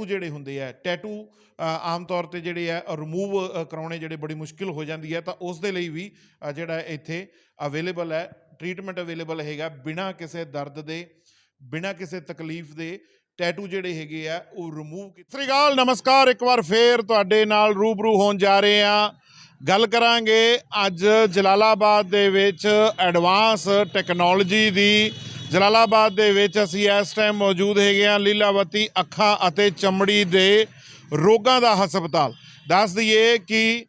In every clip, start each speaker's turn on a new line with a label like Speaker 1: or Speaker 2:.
Speaker 1: ਜਿਹੜੇ ਹੁੰਦੇ ਆ ਟੈਟੂ ਆਮ ਤੌਰ ਤੇ ਜਿਹੜੇ ਆ ਰਿਮੂਵ ਕਰਾਉਣੇ ਜਿਹੜੇ ਬੜੀ ਮੁਸ਼ਕਿਲ ਹੋ ਜਾਂਦੀ ਹੈ, ਤਾਂ ਉਸ ਦੇ ਲਈ ਵੀ ਜਿਹੜਾ ਇੱਥੇ ਅਵੇਲੇਬਲ ਹੈ, ਟ੍ਰੀਟਮੈਂਟ ਅਵੇਲੇਬਲ ਹੈਗਾ ਬਿਨਾਂ ਕਿਸੇ ਦਰਦ ਦੇ, ਬਿਨਾਂ ਕਿਸੇ ਤਕਲੀਫ ਦੇ ਟੈਟੂ ਜਿਹੜੇ ਹੈਗੇ ਆ ਉਹ ਰਿਮੂਵ। ਸਤਿ ਸ੍ਰੀ ਅਕਾਲ, ਨਮਸਕਾਰ, ਇੱਕ ਵਾਰ ਫੇਰ ਤੁਹਾਡੇ ਨਾਲ ਰੂਬਰੂ ਹੋਣ ਜਾ ਰਹੇ ਹਾਂ। ਗੱਲ ਕਰਾਂਗੇ ਅੱਜ ਜਲਾਲਾਬਾਦ ਦੇ ਵਿੱਚ ਐਡਵਾਂਸ ਟੈਕਨੋਲੋਜੀ ਦੀ। ਜਲਾਲਾਬਾਦ ਦੇ ਵਿੱਚ ਅਸੀਂ ਇਸ ਟਾਈਮ ਮੌਜੂਦ ਹੈਗੇ ਹਾਂ ਲੀਲਾਵਤੀ ਅੱਖਾਂ ਅਤੇ ਚਮੜੀ ਦੇ ਰੋਗਾਂ ਦਾ ਹਸਪਤਾਲ। ਦੱਸ ਦਈਏ ਕਿ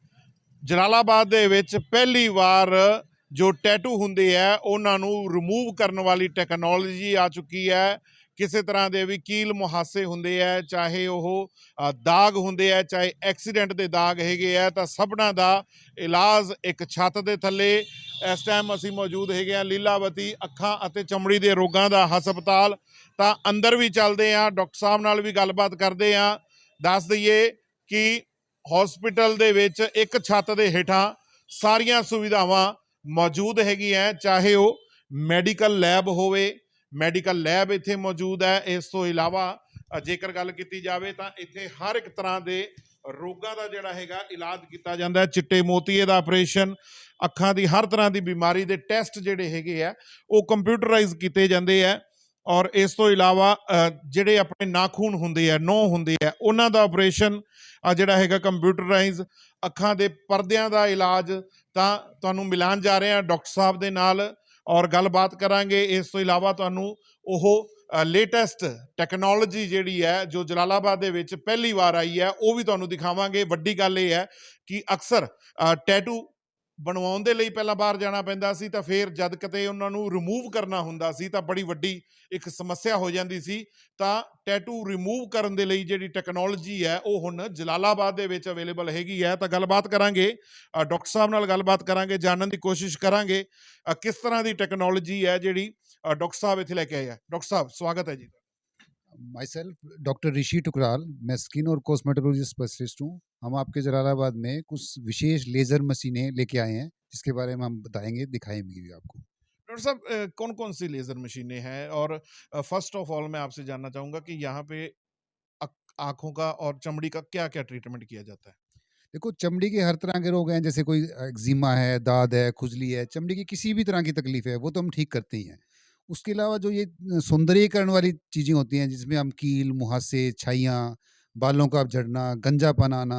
Speaker 1: ਜਲਾਲਾਬਾਦ ਦੇ ਵਿੱਚ ਪਹਿਲੀ ਵਾਰ ਜੋ ਟੈਟੂ ਹੁੰਦੇ ਆ ਉਹਨਾਂ ਨੂੰ ਰਿਮੂਵ ਕਰਨ ਵਾਲੀ ਟੈਕਨੋਲੋਜੀ ਆ ਚੁੱਕੀ ਹੈ। ਕਿਸੇ ਤਰ੍ਹਾਂ ਦੇ ਵੀ ਕੀਲ ਮੁਹਾਸੇ ਹੁੰਦੇ ਆ, ਚਾਹੇ ਉਹ ਦਾਗ ਹੁੰਦੇ ਆ, ਚਾਹੇ ਐਕਸੀਡੈਂਟ ਦੇ ਦਾਗ ਹੈਗੇ ਆ, ਤਾਂ ਸਭਨਾਂ ਦਾ ਇਲਾਜ ਇੱਕ ਛੱਤ ਦੇ ਥੱਲੇ। ਇਸ ਟਾਈਮ ਅਸੀਂ ਮੌਜੂਦ ਹੈਗੇ ਆ ਲੀਲਾਵਤੀ ਅੱਖਾਂ ਅਤੇ ਚਮੜੀ ਦੇ ਰੋਗਾਂ ਦਾ ਹਸਪਤਾਲ। ਤਾਂ ਅੰਦਰ ਵੀ ਚੱਲਦੇ ਆ, ਡਾਕਟਰ ਸਾਹਿਬ ਨਾਲ ਵੀ ਗੱਲਬਾਤ ਕਰਦੇ ਆ। ਦੱਸ ਦਈਏ ਕਿ ਹਸਪੀਟਲ ਦੇ ਵਿੱਚ ਇੱਕ ਛੱਤ ਦੇ ਹੇਠਾਂ ਸਾਰੀਆਂ ਸੁਵਿਧਾਵਾਂ ਮੌਜੂਦ ਹੈਗੀਆਂ, ਚਾਹੇ ਉਹ ਮੈਡੀਕਲ ਲੈਬ ਹੋਵੇ, ਮੈਡੀਕਲ ਲੈਬ ਇੱਥੇ ਮੌਜੂਦ ਹੈ। ਇਸ ਤੋਂ ਇਲਾਵਾ ਜੇਕਰ ਗੱਲ ਕੀਤੀ ਜਾਵੇ ਤਾਂ ਇੱਥੇ ਹਰ ਇੱਕ ਤਰ੍ਹਾਂ ਦੇ ਰੋਗਾਂ ਦਾ ਜਿਹੜਾ ਹੈਗਾ ਇਲਾਜ ਕੀਤਾ ਜਾਂਦਾ ਹੈ। ਚਿੱਟੇ ਮੋਤੀਏ ਦਾ ਆਪਰੇਸ਼ਨ, ਅੱਖਾਂ ਦੀ ਹਰ ਤਰ੍ਹਾਂ ਦੀ ਬਿਮਾਰੀ ਦੇ ਟੈਸਟ ਜਿਹੜੇ ਹੈਗੇ ਆ ਉਹ ਕੰਪਿਊਟਰਾਈਜ਼ ਕੀਤੇ ਜਾਂਦੇ ਆ। ਔਰ ਇਸ ਤੋਂ ਇਲਾਵਾ ਜਿਹੜੇ ਆਪਣੇ ਨਾਖੂਨ ਹੁੰਦੇ ਆ, ਨਹੁੰ ਹੁੰਦੇ ਆ, ਉਹਨਾਂ ਦਾ ਆਪਰੇਸ਼ਨ ਜਿਹੜਾ ਹੈਗਾ ਕੰਪਿਊਟਰਾਈਜ਼। ਅੱਖਾਂ ਦੇ ਪਰਦਿਆਂ ਦਾ ਇਲਾਜ। ਤਾਂ ਤੁਹਾਨੂੰ ਮਿਲਾਨ ਜਾ ਰਹੇ ਹਾਂ ਡਾਕਟਰ ਸਾਹਿਬ ਦੇ ਨਾਲ ਔਰ ਗੱਲਬਾਤ ਕਰਾਂਗੇ। ਇਸ ਤੋਂ ਇਲਾਵਾ ਤੁਹਾਨੂੰ ਉਹ ਲੇਟੈਸਟ ਟੈਕਨੋਲੋਜੀ ਜਿਹੜੀ ਹੈ ਜੋ ਜਲਾਲਾਬਾਦ ਦੇ ਵਿੱਚ ਪਹਿਲੀ ਵਾਰ ਆਈ ਹੈ ਉਹ ਵੀ ਤੁਹਾਨੂੰ ਦਿਖਾਵਾਂਗੇ। ਵੱਡੀ ਗੱਲ ਇਹ ਹੈ ਕਿ ਅਕਸਰ ਟੈਟੂ ਬਣਵਾਉਣ ਦੇ ਲਈ ਪਹਿਲਾਂ ਬਾਹਰ ਜਾਣਾ ਪੈਂਦਾ ਸੀ, ਤਾਂ ਫਿਰ ਜਦ ਕਿਤੇ ਉਹਨਾਂ ਨੂੰ ਰਿਮੂਵ ਕਰਨਾ ਹੁੰਦਾ ਸੀ ਤਾਂ ਬੜੀ ਵੱਡੀ ਇੱਕ ਸਮੱਸਿਆ ਹੋ ਜਾਂਦੀ ਸੀ। ਤਾਂ ਟੈਟੂ ਰਿਮੂਵ ਕਰਨ ਦੇ ਲਈ ਜਿਹੜੀ ਟੈਕਨੋਲੋਜੀ ਹੈ ਉਹ ਹੁਣ ਜਲਾਲਾਬਾਦ ਦੇ ਵਿੱਚ ਅਵੇਲੇਬਲ ਹੈਗੀ ਹੈ। ਤਾਂ ਗੱਲਬਾਤ ਕਰਾਂਗੇ, ਡਾਕਟਰ ਸਾਹਿਬ ਨਾਲ ਗੱਲਬਾਤ ਕਰਾਂਗੇ, ਜਾਣਨ ਦੀ ਕੋਸ਼ਿਸ਼ ਕਰਾਂਗੇ ਕਿਸ ਤਰ੍ਹਾਂ ਦੀ ਟੈਕਨੋਲੋਜੀ ਹੈ ਜਿਹੜੀ डॉक्टर साहब इतने लेके आए हैं। डॉक्टर साहब स्वागत है जी।
Speaker 2: माई सेल्फ डॉक्टर ऋषि टुकराल, मैं स्किन और कॉस्मेटोलॉजी स्पेशलिस्ट हूँ। हम आपके जलालाबाद में कुछ विशेष लेज़र मशीनें लेके आए हैं जिसके बारे में हम बताएंगे, दिखाएंगे भी आपको।
Speaker 1: डॉक्टर साहब कौन कौन सी लेज़र मशीनें हैं, और फर्स्ट ऑफ ऑल मैं आपसे जानना चाहूँगा कि यहाँ पे आँखों का और चमड़ी का क्या क्या ट्रीटमेंट किया जाता है?
Speaker 2: देखो, चमड़ी के हर तरह के रोग हैं, जैसे कोई एक्जिमा है, दाद है, खुजली है, चमड़ी की किसी भी तरह की तकलीफ है वो तो हम ठीक करते ही हैं। उसके अलावा जो ये सौंदर्यीकरण वाली चीज़ें होती हैं जिसमें हम कील, मुहासे, छाइयाँ, बालों का झड़ना, गंजापन आना,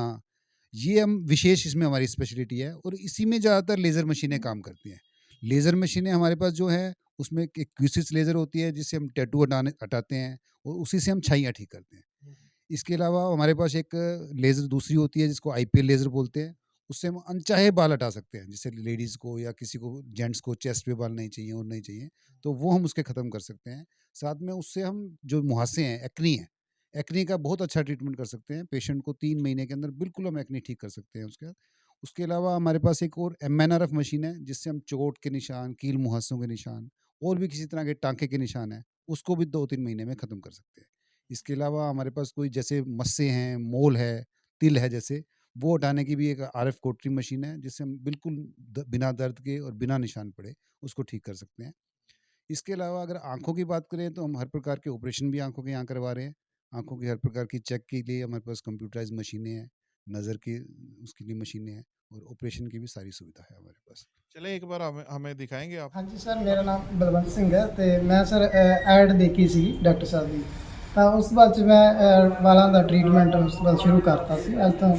Speaker 2: ये हम विशेष इसमें हमारी स्पेशलिटी है और इसी में ज़्यादातर लेज़र मशीनें काम करती हैं। लेज़र मशीनें हमारे पास जो है उसमें एक क्यूसिस लेज़र होती है जिससे हम टैटू हटाते हैं और उसी से हम छाइयाँ ठीक करते हैं। इसके अलावा हमारे पास एक लेज़र दूसरी होती है जिसको IPL लेज़र बोलते हैं। उससे हम अनचाहे बाल हटा सकते हैं, जैसे लेडीज़ को या किसी को, जेंट्स को चेस्ट पे बाल नहीं चाहिए और नहीं चाहिए तो वो हम उसके ख़त्म कर सकते हैं। साथ में उससे हम जो मुहासे हैं, एक्नी है, एक्नी का बहुत अच्छा ट्रीटमेंट कर सकते हैं। पेशेंट को 3 महीने के अंदर बिल्कुल हम एक्नी ठीक कर सकते हैं उसके बाद। उसके अलावा हमारे पास एक और MNRF मशीन है जिससे हम चोट के निशान, कील मुहासों के निशान और भी किसी तरह के टाँके के निशान हैं उसको भी 2-3 महीने में ख़त्म कर सकते हैं। इसके अलावा हमारे पास कोई जैसे मस्से हैं, मोल है, तिल है, जैसे वो हटाने की भी एक RF कोटरी मशीन है जिससे हम बिल्कुल बिना दर्द के और बिना निशान पड़े उसको ठीक कर सकते हैं। इसके अलावा अगर आँखों की बात करें तो हम हर प्रकार के ऑपरेशन भी आँखों के यहाँ करवा रहे हैं। आँखों की हर प्रकार की चेक के लिए हमारे पास कंप्यूटराइज मशीनें हैं, नज़र की उसके लिए मशीनें हैं और ऑपरेशन की भी सारी सुविधा है हमारे पास।
Speaker 1: चले एक बार हमें हमें दिखाएंगे आप?
Speaker 3: हाँ जी सर, मेरा नाम बलवंत सिंह है। तो मैं सर ਐਡ ਦੇਖੀ ਸੀ ਡਾਕਟਰ ਸਾਹਿਬ ਦੀ, ਤਾਂ ਉਸ ਤੋਂ ਬਾਅਦ 'ਚ ਮੈਂ ਵਾਲਾਂ ਦਾ ਟ੍ਰੀਟਮੈਂਟ ਉਸ ਤੋਂ ਬਾਅਦ ਸ਼ੁਰੂ ਕਰਤਾ ਸੀ। ਅੱਜ ਤੋਂ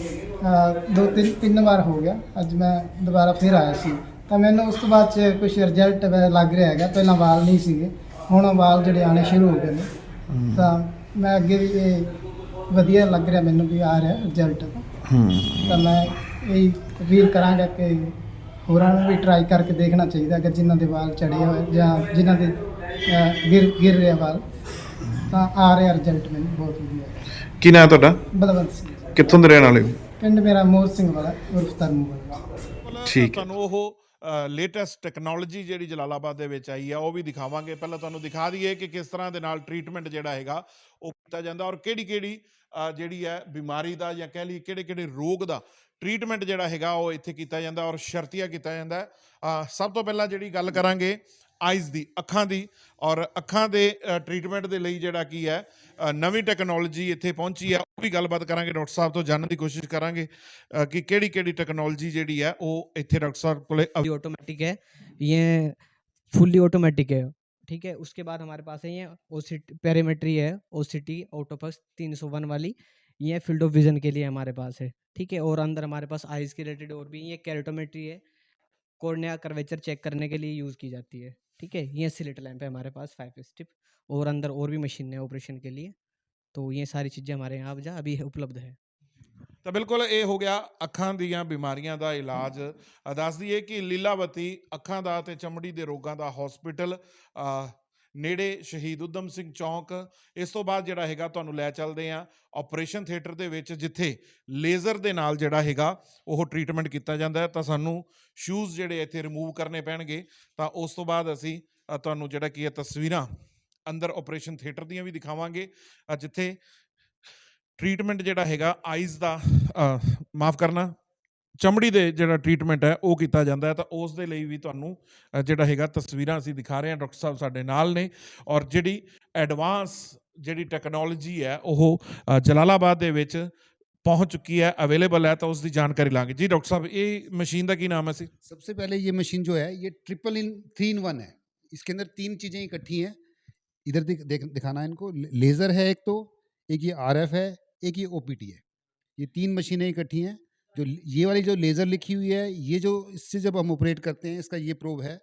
Speaker 3: 2-3 ਵਾਰ ਹੋ ਗਿਆ। ਅੱਜ ਮੈਂ ਦੁਬਾਰਾ ਫਿਰ ਆਇਆ ਸੀ ਤਾਂ ਮੈਨੂੰ ਉਸ ਤੋਂ ਬਾਅਦ 'ਚ ਕੁਝ ਰਿਜ਼ਲਟ ਲੱਗ ਰਿਹਾ ਹੈਗਾ। ਪਹਿਲਾਂ ਵਾਲ ਨਹੀਂ ਸੀਗੇ, ਹੁਣ ਵਾਲ ਜਿਹੜੇ ਆਉਣੇ ਸ਼ੁਰੂ ਹੋ ਗਏ ਨੇ। ਤਾਂ ਮੈਂ ਅੱਗੇ ਵੀ ਇਹ ਵਧੀਆ ਲੱਗ ਰਿਹਾ ਮੈਨੂੰ ਵੀ ਆ ਰਿਹਾ ਰਿਜ਼ਲਟ। ਤਾਂ ਮੈਂ ਇਹ ਅਪੀਲ ਕਰਾਂਗਾ ਕਿ ਹੋਰਾਂ ਨੂੰ ਵੀ ਟਰਾਈ ਕਰਕੇ ਦੇਖਣਾ ਚਾਹੀਦਾ, ਅਗਰ ਜਿਨ੍ਹਾਂ ਦੇ ਵਾਲ ਚੜੇ ਹੋਏ ਜਾਂ ਜਿਨ੍ਹਾਂ ਦੇ ਗਿਰ ਰਹੇ ਵਾਲ, ਤਾਂ ਆ ਰਿਹਾ ਰਿਜ਼ਲਟ ਮੈਨੂੰ ਬਹੁਤ ਵਧੀਆ।
Speaker 1: ਕੀ ਨਾਮ ਤੁਹਾਡਾ?
Speaker 3: ਬਲਵੰਤ ਸਿੰਘ।
Speaker 1: ਕਿੱਥੋਂ ਦੇ ਰਹਿਣ ਵਾਲੇ ਹੋ?
Speaker 3: ਪਿੰਡ ਮੇਰਾ ਮੋਰ ਸਿੰਘ ਵਾਲਾ ਉਰਫ ਧਰਮੂ ਵਾਲਾ।
Speaker 1: ਠੀਕ, ਤੁਹਾਨੂੰ ਉਹ ਲੇਟੈਸਟ ਟੈਕਨੋਲੋਜੀ ਜਿਹੜੀ ਜਲਾਲਾਬਾਦ ਦੇ ਵਿੱਚ ਆਈ ਆ ਉਹ ਵੀ ਦਿਖਾਵਾਂਗੇ। ਪਹਿਲਾਂ ਤੁਹਾਨੂੰ ਦਿਖਾ ਦਈਏ ਕਿ ਕਿਸ ਤਰ੍ਹਾਂ ਦੇ ਨਾਲ ਟ੍ਰੀਟਮੈਂਟ ਜਿਹੜਾ ਹੈਗਾ ਉਹ ਕੀਤਾ ਜਾਂਦਾ ਔਰ ਕਿਹੜੀ ਕਿਹੜੀ ਜਿਹੜੀ ਹੈ ਬਿਮਾਰੀ ਦਾ ਜਾਂ ਕਹਿ ਲਈ ਕਿਹੜੇ ਕਿਹੜੇ ਰੋਗ ਦਾ ਟ੍ਰੀਟਮੈਂਟ ਜਿਹੜਾ ਹੈਗਾ ਉਹ ਇੱਥੇ ਕੀਤਾ ਜਾਂਦਾ ਔਰ ਸ਼ਰਤੀਆ ਕੀਤਾ ਜਾਂਦਾ। ਸਭ ਤੋਂ ਪਹਿਲਾਂ ਜਿਹੜੀ ਗੱਲ ਕਰਾਂਗੇ ਆਈਜ਼ ਦੀ, ਅੱਖਾਂ ਦੀ, ਔਰ ਅੱਖਾਂ ਦੇ ਟ੍ਰੀਟਮੈਂਟ ਦੇ ਲਈ ਜਿਹੜਾ ਕੀ ਹੈ ਨਵੀਂ ਟੈਕਨੋਲੋਜੀ ਇੱਥੇ ਪਹੁੰਚੀ ਹੈ। ਉਹ ਵੀ ਗੱਲਬਾਤ ਕਰਾਂਗੇ ਡਾਕਟਰ ਸਾਹਿਬ ਤੋਂ, ਜਾਣਨ ਦੀ ਕੋਸ਼ਿਸ਼ ਕਰਾਂਗੇ ਕਿ ਕਿਹੜੀ ਕਿਹੜੀ ਟੈਕਨੋਲੋਜੀ ਜਿਹੜੀ ਹੈ ਉਹ ਇੱਥੇ ਡਾਕਟਰ ਸਾਹਿਬ ਕੋਲੇ
Speaker 4: ऑटोमेटिक है, ये फुल्ली ऑटोमेटिक है। ठीक है, उसके बाद हमारे पास है ये ओसिटी पेरीमेट्री है, ओसिटी ऑटोपस 301 वाली, ये फील्ड ऑफ विजन के लिए हमारे पास है। ठीक है, और अंदर हमारे पास आइज़ के रिलेटेड और भी ये कैरेटोमेट्री है, कॉर्निया कर्वेचर चेक करने के लिए यूज़ की जाती है। ठीक है, ये स्लिट लैंप है हमारे पास 5 स्टिप, और अंदर और भी मशीन है ऑपरेशन के लिए। तो ये सारी चीज़ें हमारे यहाँ अभी उपलब्ध है।
Speaker 1: ਤਾਂ ਬਿਲਕੁਲ ਇਹ ਹੋ ਗਿਆ ਅੱਖਾਂ ਦੀਆਂ ਬਿਮਾਰੀਆਂ ਦਾ ਇਲਾਜ। ਦੱਸ ਦਈਏ ਕਿ ਲੀਲਾਵਤੀ ਅੱਖਾਂ ਦਾ ਤੇ ਚਮੜੀ ਦੇ ਰੋਗਾਂ ਦਾ ਹਸਪੀਟਲ ਨੇੜੇ ਸ਼ਹੀਦ ਊਧਮ ਸਿੰਘ ਚੌਂਕ। ਇਸ ਤੋਂ ਬਾਅਦ ਜਿਹੜਾ ਹੈਗਾ ਤੁਹਾਨੂੰ ਲੈ ਚੱਲਦੇ ਆ ਆਪਰੇਸ਼ਨ ਥੀਏਟਰ ਦੇ ਵਿੱਚ, ਜਿੱਥੇ ਲੇਜ਼ਰ ਦੇ ਨਾਲ ਜਿਹੜਾ ਹੈਗਾ ਉਹ ਟ੍ਰੀਟਮੈਂਟ ਕੀਤਾ ਜਾਂਦਾ ਹੈ। ਤਾਂ ਸਾਨੂੰ ਸ਼ੂਜ਼ ਜਿਹੜੇ ਇੱਥੇ ਰਿਮੂਵ ਕਰਨੇ ਪੈਣਗੇ। ਤਾਂ ਉਸ ਤੋਂ ਬਾਅਦ ਅਸੀਂ ਤੁਹਾਨੂੰ ਜਿਹੜਾ ਕੀ ਹੈ ਤਸਵੀਰਾਂ ਅੰਦਰ ਆਪਰੇਸ਼ਨ ਥੀਏਟਰ ਦੀਆਂ ਵੀ ਦਿਖਾਵਾਂਗੇ, ਜਿੱਥੇ ਟ੍ਰੀਟਮੈਂਟ ਜਿਹੜਾ ਹੈਗਾ ਆਈਜ਼ ਦਾ ਮਾਫ ਕਰਨਾ ਚਮੜੀ ਦੇ ਜਿਹੜਾ ਟ੍ਰੀਟਮੈਂਟ ਹੈ ਉਹ ਕੀਤਾ ਜਾਂਦਾ ਹੈ। ਤਾਂ ਉਸ ਦੇ ਲਈ ਵੀ ਤੁਹਾਨੂੰ ਜਿਹੜਾ ਹੈਗਾ ਤਸਵੀਰਾਂ ਅਸੀਂ ਦਿਖਾ ਰਹੇ ਹਾਂ। ਡਾਕਟਰ ਸਾਹਿਬ ਸਾਡੇ ਨਾਲ ਨੇ, ਔਰ ਜਿਹੜੀ ਐਡਵਾਂਸ ਜਿਹੜੀ ਟੈਕਨੋਲੋਜੀ ਹੈ ਉਹ ਜਲਾਲਾਬਾਦ ਦੇ ਵਿੱਚ ਪਹੁੰਚ ਚੁੱਕੀ ਹੈ, ਅਵੇਲੇਬਲ ਹੈ। ਤਾਂ ਉਸ ਦੀ ਜਾਣਕਾਰੀ ਲਾਂਗੇ। ਜੀ डॉक्टर साहब, ਇਹ ਮਸ਼ੀਨ ਦਾ ਕੀ ਨਾਮ ਹੈ ਸੀ?
Speaker 2: सबसे पहले ये मशीन जो है ये 3 in 1 है। इसके अंदर 3 चीज़ें इकट्ठी हैं। इधर दिखाना है इनको। लेज़र है एक, तो एक ये RF है, एक ये OPT है। ये 3 मशीनें इकट्ठी हैं। जो ये वाली जो लेज़र लिखी हुई है, ये जो इससे जब हम ऑपरेट करते हैं, इसका ये प्रोब है,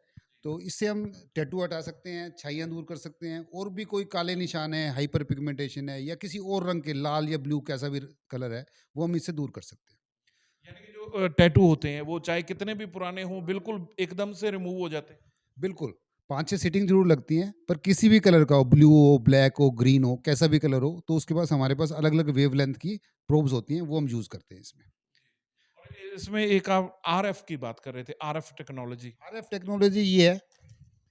Speaker 2: तो इससे हम टैटू हटा सकते हैं, छाइयाँ दूर कर सकते हैं, और भी कोई काले निशान है, हाइपर पिगमेंटेशन है, या किसी और रंग के, लाल या ब्लू कैसा भी कलर है, वो हम इससे दूर कर सकते हैं।
Speaker 1: यानी कि जो टैटू होते हैं वो चाहे कितने भी पुराने हों बिल्कुल एकदम से रिमूव हो जाते हैं।
Speaker 2: बिल्कुल 5-6 सीटिंग जरूर लगती हैं, पर किसी भी कलर का हो, ब्लू हो, ब्लैक हो, ग्रीन हो, कैसा भी कलर हो, तो उसके पास हमारे पास अलग अलग वेवलेंथ की प्रोब्स होती हैं, वो हम यूज़ करते हैं इसमें।
Speaker 1: और इसमें एक आप RF की बात कर रहे थे, RF टेक्नोलॉजी।
Speaker 2: RF टेक्नोलॉजी ये है,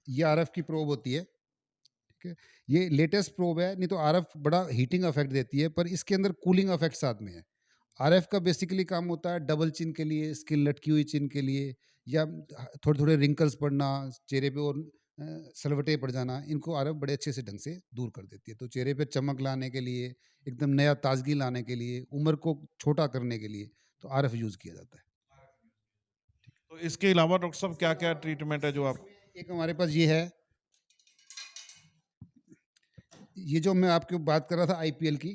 Speaker 2: ये RF की प्रोब होती है। ठीक है, ये लेटेस्ट प्रोब है। नहीं तो RF बड़ा हीटिंग इफेक्ट देती है, पर इसके अंदर कूलिंग इफेक्ट साथ में है। RF का बेसिकली काम होता है डबल चिन के लिए, स्किन लटकी हुई चिन के लिए, या थोड़े थोड़े रिंकल्स पड़ना चेहरे पे, और सलवटे पड़ जाना, इनको RF बड़े अच्छे से ढंग से दूर कर देती है। तो चेहरे पे चमक लाने के लिए, एकदम नया ताजगी लाने के लिए, उम्र को छोटा करने के लिए, तो RF यूज़ किया जाता है।
Speaker 1: तो इसके अलावा डॉक्टर साहब क्या क्या ट्रीटमेंट है जो आप?
Speaker 2: एक हमारे पास ये है, ये जो मैं आपको बात कर रहा था IPL की,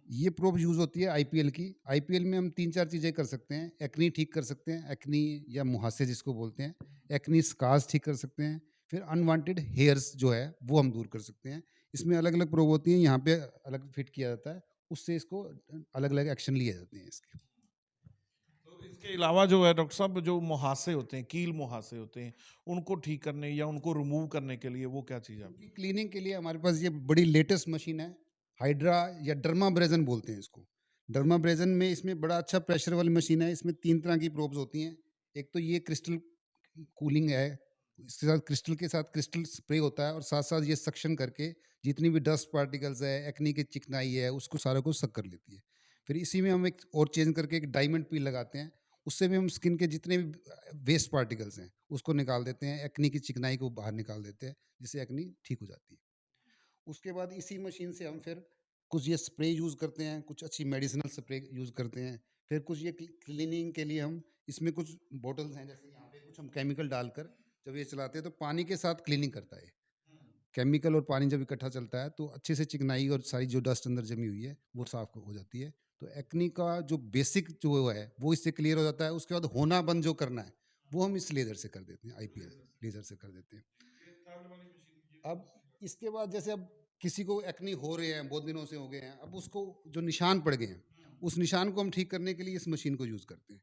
Speaker 2: ये प्रोब यूज़ होती है IPL की। IPL में हम 3-4 चीज़ें कर सकते हैं। एक्नी ठीक कर सकते हैं, एक्नी या मुहासे जिसको बोलते हैं, एक्नी स्कार्स ठीक कर सकते हैं, फिर अनवांटेड हेयर्स जो है वो हम दूर कर सकते हैं। इसमें अलग अलग प्रोब होती हैं, यहाँ पे अलग फिट किया जाता है, उससे इसको अलग अलग एक्शन लिए जाते हैं इसके।
Speaker 1: तो इसके अलावा जो है डॉक्टर साहब, जो मुहासे होते हैं, कील मुहासे होते हैं, उनको ठीक करने या उनको रिमूव करने के लिए वो क्या चीज़ है?
Speaker 2: उनकी क्लीनिंग के लिए हमारे पास ये बड़ी लेटेस्ट मशीन है, हाइड्रा या डर्माब्रेजन बोलते हैं इसको। डर्माब्रेजन में इसमें बड़ा अच्छा प्रेशर वाली मशीन है। इसमें 3 तरह की प्रोब्स होती हैं। एक तो ये क्रिस्टल कूलिंग है, इसके साथ क्रिस्टल स्प्रे होता है, और साथ साथ ये सक्शन करके जितनी भी डस्ट पार्टिकल्स है, एक्नी की चिकनाई है, उसको सारा कुछ सक कर लेती है। फिर इसी में हम एक और चेंज करके एक डायमंड पील लगाते हैं, उससे भी हम स्किन के जितने भी वेस्ट पार्टिकल्स हैं उसको निकाल देते हैं, एक्नी की चिकनाई को बाहर निकाल देते हैं, जिससे एक्नी ठीक हो जाती है। उसके बाद इसी मशीन से हम फिर कुछ ये स्प्रे यूज़ करते हैं, कुछ अच्छी मेडिसिनल स्प्रे यूज़ करते हैं। फिर कुछ ये क्लीनिंग के लिए हम इसमें कुछ बॉटल्स हैं, जैसे यहाँ पे कुछ हम केमिकल डालकर जब ये चलाते हैं तो पानी के साथ क्लीनिंग करता है। केमिकल और पानी जब इकट्ठा चलता है तो अच्छे से चिकनाई और सारी जो डस्ट अंदर जमी हुई है वो साफ हो जाती है। तो एक्नी का जो बेसिक जो है वो इससे क्लियर हो जाता है। उसके बाद होना बंद जो करना है वो हम इस लेज़र से कर देते हैं, IPL लेज़र से कर देते हैं। अब इसके बाद जैसे अब किसी को एक्नी हो रहे हैं, बहुत दिनों से हो गए हैं, अब उसको जो निशान पड़ गए हैं, उस निशान को हम ठीक करने के लिए इस मशीन को यूज़ करते हैं।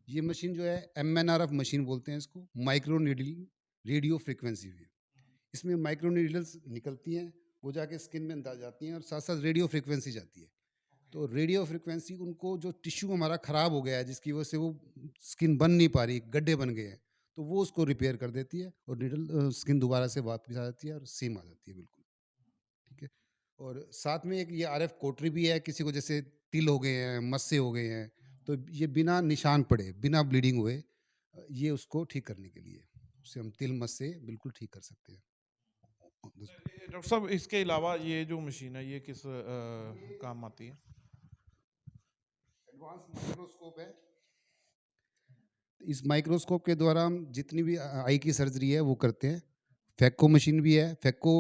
Speaker 2: ये मशीन जो है MNRF मशीन बोलते हैं इसको, micro needling radio frequency wave. इसमें माइक्रो नीडल्स निकलती हैं, वो जाके स्किन में अंदर जाती हैं, और साथ साथ रेडियो फ्रिक्वेंसी जाती है। तो रेडियो फ्रिक्वेंसी उनको जो टिश्यू हमारा ख़राब हो गया है, जिसकी वजह से वो स्किन बन नहीं पा रही, गड्ढे बन गए हैं, तो वो उसको रिपेयर कर देती है, और नीडल स्किन दोबारा से वापस आ जाती है और सेम आ जाती है बिल्कुल। ठीक है, और साथ में एक ये RF कोटरी भी है। किसी को जैसे तिल हो गए हैं, मस्से हो गए हैं, तो ये बिना निशान पड़े, बिना ब्लीडिंग हुए, ये उसको ठीक करने के लिए। उससे हम तिल मस से बिल्कुल ठीक कर सकते हैं।
Speaker 1: डॉक्टर साहब इसके अलावा ये जो मशीन है ये किस काम आती है?
Speaker 2: एडवांस माइक्रोस्कोप है। इस माइक्रोस्कोप के द्वारा हम जितनी भी आई की सर्जरी है वो करते हैं। फैको मशीन भी है। फैको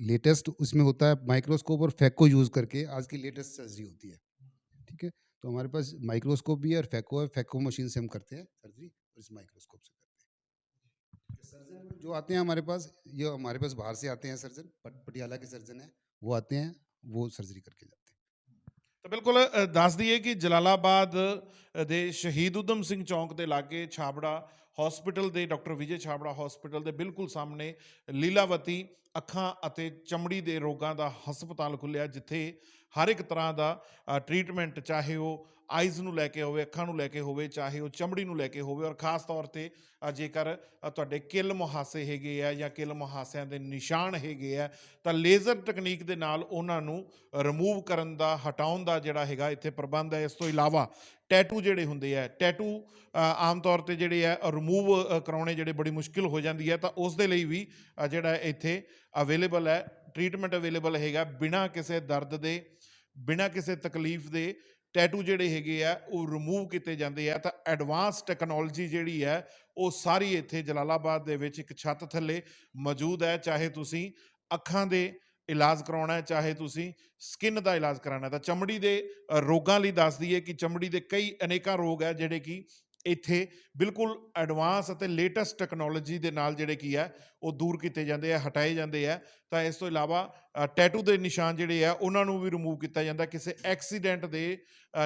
Speaker 2: लेटेस्ट उसमें होता है, माइक्रोस्कोप और फैको यूज़ करके आज की लेटेस्ट सर्जरी होती है। ठीक है, तो हमारे पास माइक्रोस्कोप भी है और फैको है। फैको मशीन से हम करते हैं सर्जरी और इस माइक्रोस्कोप से करते हैं। सर्जन जो आते हैं हमारे पास, ये हमारे पास बाहर से आते हैं सर्जन, पटियाला के सर्जन है, वो आते हैं, वो सर्जरी करके जाते हैं।
Speaker 1: ਤਾਂ ਬਿਲਕੁਲ ਦੱਸ ਦਈਏ ਕਿ ਜਲਾਲਾਬਾਦ ਦੇ ਸ਼ਹੀਦ ਊਧਮ ਸਿੰਘ ਚੌਂਕ ਦੇ ਲਾਗੇ ਛਾਬੜਾ ਹਸਪੀਟਲ ਦੇ ਡਾਕਟਰ ਵਿਜੇ ਛਾਬੜਾ ਹਸਪੀਟਲ ਦੇ ਬਿਲਕੁਲ ਸਾਹਮਣੇ ਲੀਲਾਵਤੀ ਅੱਖਾਂ ਅਤੇ ਚਮੜੀ ਦੇ ਰੋਗਾਂ ਦਾ ਹਸਪਤਾਲ ਖੁੱਲਿਆ, ਜਿੱਥੇ ਹਰ ਇੱਕ ਤਰ੍ਹਾਂ ਦਾ ਟ੍ਰੀਟਮੈਂਟ, ਚਾਹੇ ਉਹ ਆਈਜ਼ ਨੂੰ ਲੈ ਕੇ ਹੋਵੇ, ਅੱਖਾਂ ਨੂੰ ਲੈ ਕੇ ਹੋਵੇ, ਚਾਹੇ ਉਹ ਚਮੜੀ ਨੂੰ ਲੈ ਕੇ ਹੋਵੇ, ਔਰ ਖਾਸ ਤੌਰ ਤੇ ਜੇਕਰ ਤੁਹਾਡੇ ਕਿੱਲ ਮੁਹਾਸੇ ਹੈਗੇ ਆ ਜਾਂ ਕਿੱਲ ਮੁਹਾਸਿਆਂ ਦੇ ਨਿਸ਼ਾਨ ਹੈਗੇ ਆ ਤਾਂ ਲੇਜ਼ਰ ਤਕਨੀਕ ਦੇ ਨਾਲ ਉਹਨਾਂ ਨੂੰ ਰਿਮੂਵ ਕਰਨ ਦਾ, ਹਟਾਉਣ ਦਾ ਜਿਹੜਾ ਹੈਗਾ ਇੱਥੇ ਪ੍ਰਬੰਧ ਹੈ। ਇਸ ਤੋਂ ਇਲਾਵਾ ਟੈਟੂ ਜਿਹੜੇ ਹੁੰਦੇ ਆ, ਟੈਟੂ ਆਮ ਤੌਰ ਤੇ ਜਿਹੜੇ ਆ ਰਿਮੂਵ ਕਰਾਉਣੇ ਜਿਹੜੇ ਬੜੀ ਮੁਸ਼ਕਿਲ ਹੋ ਜਾਂਦੀ ਹੈ, ਤਾਂ ਉਸ ਦੇ ਲਈ ਵੀ ਜਿਹੜਾ ਇੱਥੇ ਅਵੇਲੇਬਲ ਹੈ, ਟ੍ਰੀਟਮੈਂਟ ਅਵੇਲੇਬਲ ਹੈਗਾ। ਬਿਨਾਂ ਕਿਸੇ ਦਰਦ ਦੇ, ਬਿਨਾਂ ਕਿਸੇ ਤਕਲੀਫ ਦੇ ਟੈਟੂ ਜਿਹੜੇ ਹੈਗੇ ਆ ਉਹ ਰਿਮੂਵ ਕੀਤੇ ਜਾਂਦੇ ਆ। ਤਾਂ ਐਡਵਾਂਸ ਟੈਕਨੋਲੋਜੀ ਜਿਹੜੀ ਹੈ ਉਹ ਸਾਰੀ ਇੱਥੇ ਜਲਾਲਾਬਾਦ ਦੇ ਵਿੱਚ ਇੱਕ ਛੱਤ ਥੱਲੇ ਮੌਜੂਦ ਹੈ। ਚਾਹੇ ਤੁਸੀਂ ਅੱਖਾਂ ਦੇ ਇਲਾਜ ਕਰਾਉਣਾ ਹੈ, ਚਾਹੇ ਤੁਸੀਂ ਸਕਿਨ ਦਾ ਇਲਾਜ ਕਰਾਉਣਾ ਹੈ, ਤਾਂ ਚਮੜੀ ਦੇ ਰੋਗਾਂ ਲਈ ਦੱਸ ਦਈਏ ਕਿ ਚਮੜੀ ਦੇ ਕਈ ਅਨੇਕਾਂ ਰੋਗ ਹੈ ਜਿਹੜੇ ਕਿ ਇੱਥੇ ਬਿਲਕੁਲ ਐਡਵਾਂਸ ਅਤੇ ਲੇਟੈਸਟ ਟੈਕਨੋਲੋਜੀ ਦੇ ਨਾਲ ਜਿਹੜੇ ਕੀ ਹੈ ਉਹ ਦੂਰ ਕੀਤੇ ਜਾਂਦੇ ਆ, ਹਟਾਏ ਜਾਂਦੇ ਆ। ਤਾਂ ਇਸ ਤੋਂ ਇਲਾਵਾ ਟੈਟੂ ਦੇ ਨਿਸ਼ਾਨ ਜਿਹੜੇ ਆ ਉਹਨਾਂ ਨੂੰ ਵੀ ਰਿਮੂਵ ਕੀਤਾ ਜਾਂਦਾ। ਕਿਸੇ ਐਕਸੀਡੈਂਟ ਦੇ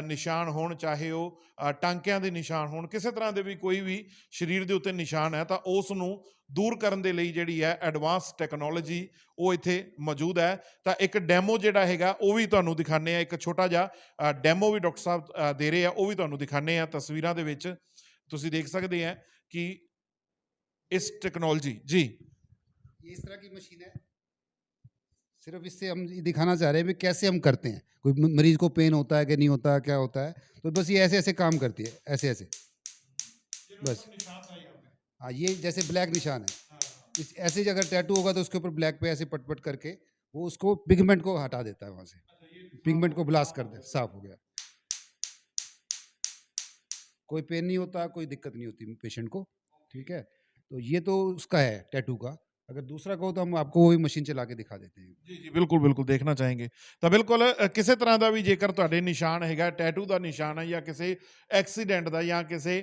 Speaker 1: ਨਿਸ਼ਾਨ ਹੋਣ, ਚਾਹੇ ਉਹ ਟਾਂਕਿਆਂ ਦੇ ਨਿਸ਼ਾਨ ਹੋਣ, ਕਿਸੇ ਤਰ੍ਹਾਂ ਦੇ ਵੀ ਕੋਈ ਵੀ ਸਰੀਰ ਦੇ ਉੱਤੇ ਨਿਸ਼ਾਨ ਹੈ ਤਾਂ ਉਸ ਨੂੰ ਦੂਰ ਕਰਨ ਦੇ ਲਈ ਜਿਹੜੀ ਹੈ ਐਡਵਾਂਸ ਟੈਕਨੋਲੋਜੀ ਉਹ ਇੱਥੇ ਮੌਜੂਦ ਹੈ। ਤਾਂ ਇੱਕ ਡੈਮੋ ਜਿਹੜਾ ਹੈਗਾ ਉਹ ਵੀ ਤੁਹਾਨੂੰ ਦਿਖਾਉਂਦੇ ਆ, ਇੱਕ ਛੋਟਾ ਜਿਹਾ ਡੈਮੋ ਵੀ ਡਾਕਟਰ ਸਾਹਿਬ ਦੇ ਰਹੇ ਆ, ਉਹ ਵੀ ਤੁਹਾਨੂੰ ਦਿਖਾਉਂਦੇ ਆ ਤਸਵੀਰਾਂ ਦੇ ਵਿੱਚ। ਤੁਸੀਂ ਦੇਖ ਸਕਦੇ ਆ ਕਿ इस टेक्नोलॉजी जी
Speaker 2: ये इस तरह की मशीन है। सिर्फ इससे हम ये दिखाना चाह रहे हैं भी कैसे हम करते हैं। कोई मरीज को पेन होता है कि नहीं होता, क्या होता है, तो बस ये ऐसे ऐसे काम करती है, ऐसे ऐसे बस। हाँ, ये जैसे ब्लैक निशान है, इस ऐसे ही अगर टैटू होगा तो उसके ऊपर ब्लैक पे ऐसे पट पट करके वो उसको पिगमेंट को हटा देता है, वहाँ से पिगमेंट को ब्लास्ट कर दे, साफ हो गया। कोई पेन नहीं होता, कोई दिक्कत नहीं होती पेशेंट को। ठीक है, तो ये तो उसका है टैटू का। अगर दूसरा कहो तो हम आपको वही मशीन चला के दिखा देते हैं।
Speaker 1: ਜੀ ਜੀ ਬਿਲਕੁਲ ਬਿਲਕੁਲ ਦੇਖਣਾ ਚਾਹਾਂਗੇ। ਤਾਂ ਬਿਲਕੁਲ ਕਿਸੇ ਤਰ੍ਹਾਂ ਦਾ ਵੀ ਜੇਕਰ ਤੁਹਾਡੇ ਨਿਸ਼ਾਨ ਹੈਗਾ, ਟੈਟੂ ਦਾ ਨਿਸ਼ਾਨ ਹੈ ਜਾਂ ਕਿਸੇ ਐਕਸੀਡੈਂਟ ਦਾ ਜਾਂ ਕਿਸੇ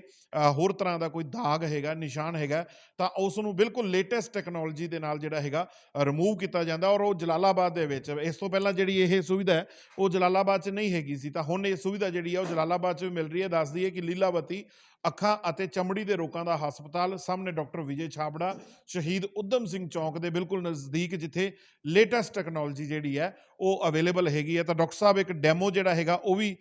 Speaker 1: ਹੋਰ ਤਰ੍ਹਾਂ ਦਾ ਕੋਈ ਦਾਗ ਹੈਗਾ, ਨਿਸ਼ਾਨ ਹੈਗਾ, ਤਾਂ ਉਸ ਨੂੰ ਬਿਲਕੁਲ ਲੇਟੈਸਟ ਟੈਕਨੋਲੋਜੀ ਦੇ ਨਾਲ ਜਿਹੜਾ ਹੈਗਾ ਰਿਮੂਵ ਕੀਤਾ ਜਾਂਦਾ। ਔਰ ਉਹ ਜਲਾਲਾਬਾਦ ਦੇ ਵਿੱਚ, ਇਸ ਤੋਂ ਪਹਿਲਾਂ ਜਿਹੜੀ ਇਹ ਸੁਵਿਧਾ ਹੈ ਉਹ ਜਲਾਲਾਬਾਦ 'ਚ ਨਹੀਂ ਹੈਗੀ ਸੀ, ਤਾਂ ਹੁਣ ਇਹ ਸੁਵਿਧਾ ਜਿਹੜੀ ਹੈ ਉਹ ਜਲਾਲਾਬਾਦ 'ਚ ਵੀ ਮਿਲ ਰਹੀ ਹੈ। ਦੱਸ ਦਈਏ ਕਿ ਲੀਲਾਵਤੀ ਅੱਖਾਂ ਅਤੇ ਚਮੜੀ ਦੇ ਰੋਗਾਂ ਦਾ ਹਸਪਤਾਲ ਸਾਹਮਣੇ ਡਾਕਟਰ ਵਿਜੇ ਛਾਬੜਾ ਸ਼ਹੀਦ ਊਧਮ ਸਿੰਘ ਚੌਂਕ ਦੇ ਬਿਲਕੁਲ ਨਜ਼ਦੀਕ, ਜਿੱਥੇ ਲੇਟੈਸਟ ਟੈਕਨੋਲੋਜੀ ਜਿਹੜੀ ਹੈ ਉਹ ਅਵੇਲੇਬਲ ਹੈਗੀ ਹੈ। ਤਾਂ ਡਾਕਟਰ ਸਾਹਿਬ ਇੱਕ ਡੈਮੋ ਜਿਹੜਾ ਹੈਗਾ ਉਹ ਵੀ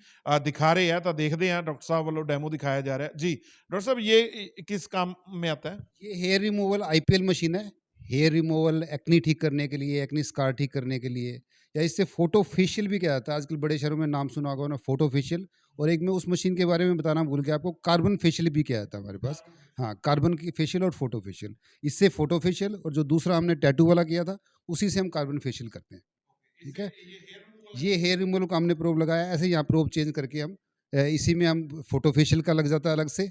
Speaker 1: ਦਿਖਾ ਰਹੇ ਆ, ਤਾਂ ਦੇਖਦੇ ਹਾਂ ਡਾਕਟਰ ਸਾਹਿਬ ਵੱਲੋਂ ਡੈਮੋ ਦਿਖਾਇਆ ਜਾ ਰਿਹਾ ਜੀ। डॉक्टर साहब ये किस काम में आता है?
Speaker 2: ये हेयर रिमूवल आईपीएल मशीन है। हेयर रिमूवल एक्नी ठीक करने के लिए, एक्नी स्कार ठीक करने के लिए, या इससे फोटो फेशियल भी किया जाता है। आजकल बड़े शहरों में नाम सुना होगा ना, फोटो फेशियल। और एक मैं उस मशीन के बारे में बताना भूल गया आपको, कार्बन फेशियल भी किया जाता है हमारे पास। हाँ, कार्बन की फेशियल और फोटो फेशियल। इससे फोटो फेशियल और जो दूसरा हमने टैटू वाला किया था उसी से हम कार्बन फेशियल करते हैं। ठीक है, ये हेयर रिमूवल का हमने प्रोब लगाया। ऐसे यहाँ प्रोब चेंज करके हम इसी में हम फोटो फेशियल का लग जाता है अलग से,